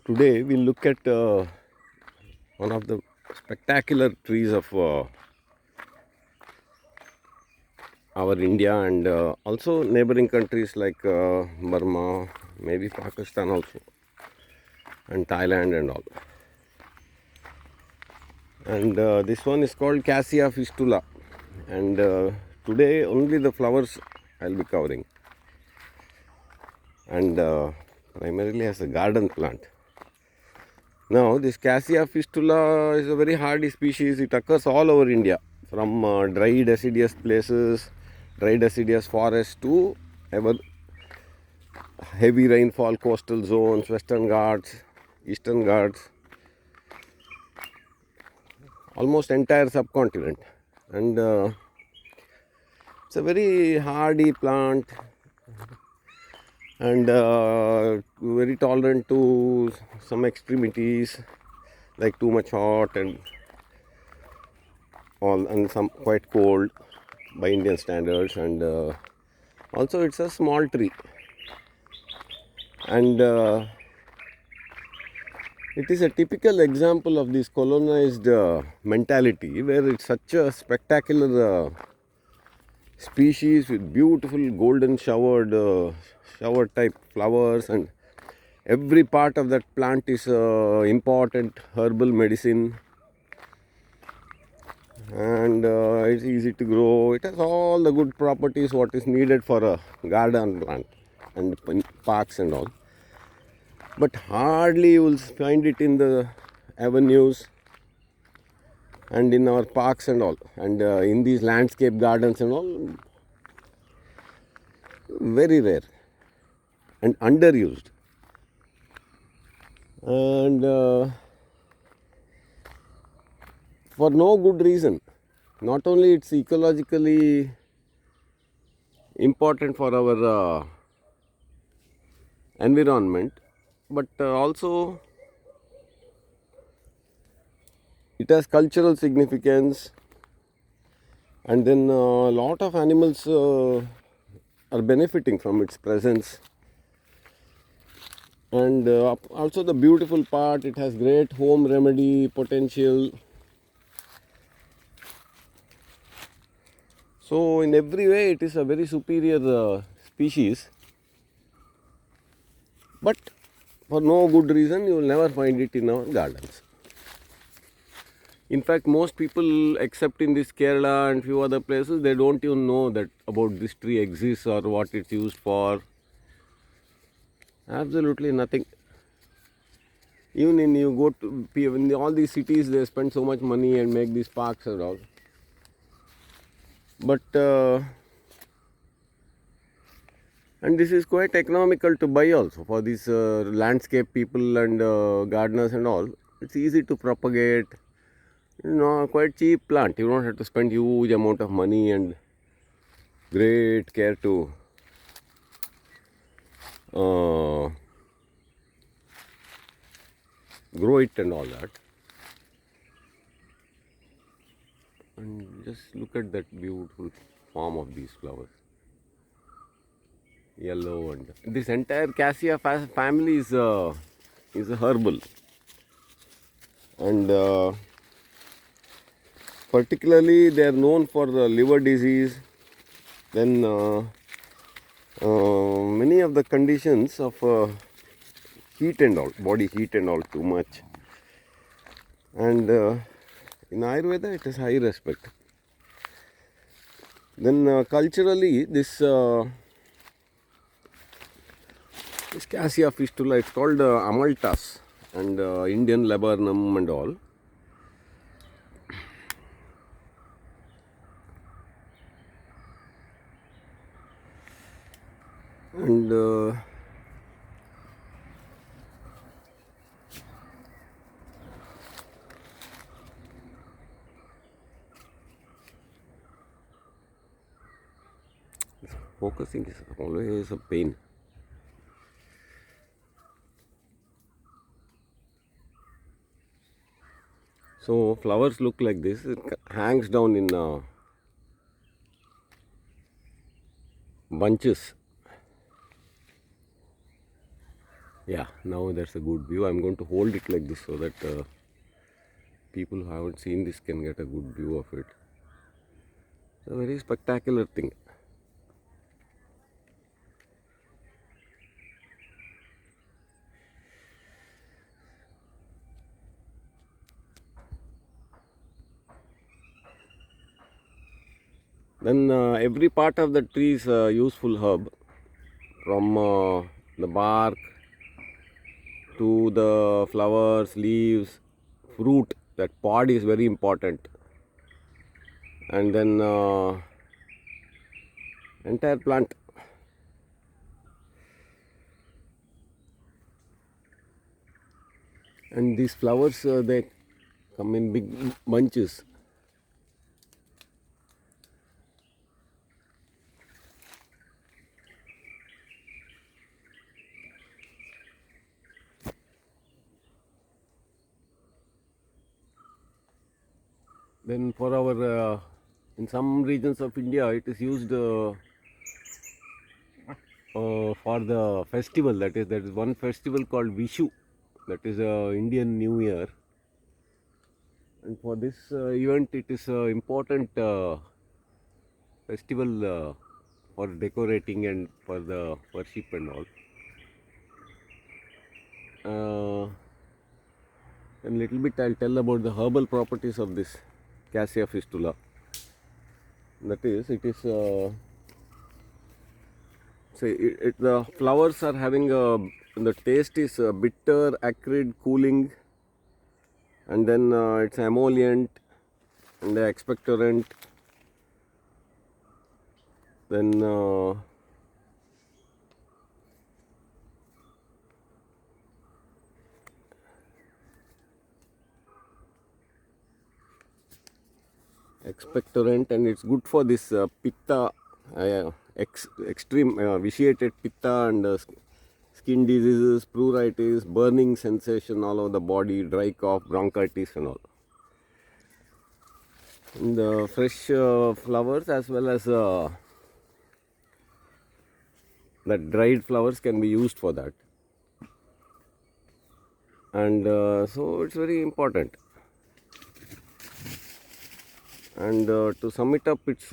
Today we look at one of the spectacular trees of our India and also neighboring countries like Burma, maybe Pakistan also, and Thailand and all. And this one is called Cassia fistula. And today only the flowers I'll be covering. And primarily as a garden plant. Now, this Cassia fistula is a very hardy species. It occurs all over India, from dry deciduous places, dry deciduous forests to ever heavy rainfall coastal zones, western Ghats, eastern Ghats, almost entire subcontinent. And it's a very hardy plant and very tolerant to some extremities like too much hot and all, and some quite cold by Indian standards. And also it's a small tree, and it is a typical example of this colonized mentality, where it's such a spectacular species with beautiful golden shower type flowers, and every part of that plant is important herbal medicine, and it's easy to grow. It has all the good properties what is needed for a garden plant and in parks and all, but hardly you will find it in the avenues and in our parks and all, and in these landscape gardens and all. Very rare and underused. And for no good reason. Not only it's ecologically important for our environment, but also it has cultural significance, and then a lot of animals are benefiting from its presence. And also the beautiful part, it has great home remedy potential. So in every way it is a very superior species, but for no good reason you will never find it in our gardens. In fact, most people, except in this Kerala and few other places, they don't even know that about this tree exists or what it's used for. Absolutely nothing. Even in you go to in all these cities, they spend so much money and make these parks and all. But and this is quite economical to buy also for these landscape people and gardeners and all. It's easy to propagate. Quite cheap plant. You don't have to spend huge amount of money and great care to grow it and all that. And just look at that beautiful form of these flowers. Yellow, and this entire Cassia family is a herbal, and particularly they are known for liver disease, then many of the conditions of heat and all, body heat and all too much. And in Ayurveda it is high respect. Then culturally this Cassia fistula, it's called Amaltas and Indian laburnum and all. And focusing is always a pain. So flowers look like this. It hangs down in bunches. Yeah, now that's a good view. I'm going to hold it like this so that people who haven't seen this can get a good view of it. It's a very spectacular thing. Then every part of the tree is a useful herb, from the bark to the flowers, leaves, fruit. That pod is very important, and then entire plant. And these flowers they come in big bunches. Then for our in some regions of India, it is used for the festival. That is one festival called Vishu. That is Indian New Year. And for this event, it is important festival for decorating and for the worship and all. And little bit I'll tell about the herbal properties of this Cassia fistula. That is, it is the flowers are having the taste is bitter, acrid, cooling, and then it's emollient and expectorant. Then expectorant, and it's good for this pitta, extreme vitiated pitta and skin diseases, pruritus, burning sensation all over the body, dry cough, bronchitis and all. And the fresh flowers as well as the dried flowers can be used for that. And so it's very important. And to sum it up, it's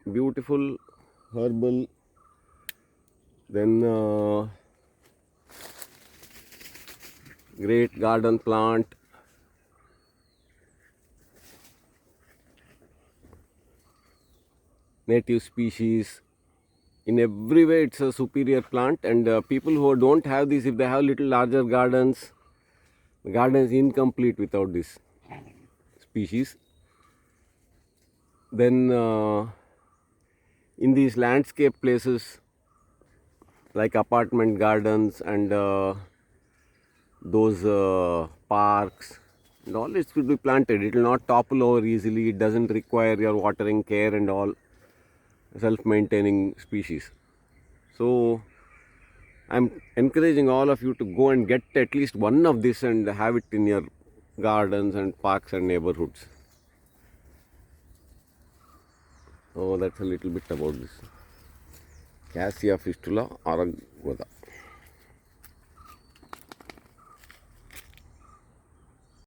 beautiful, herbal, then great garden plant, native species. In every way it's a superior plant, and people who don't have this, if they have little larger gardens, the garden is incomplete without this species. Then in these landscape places like apartment gardens and those parks and all, it should be planted. It will not topple over easily. It doesn't require your watering care and all, self-maintaining species. So I'm encouraging all of you to go and get at least one of this and have it in your gardens and parks and neighborhoods. So that's a little bit about this Cassia fistula aragvada.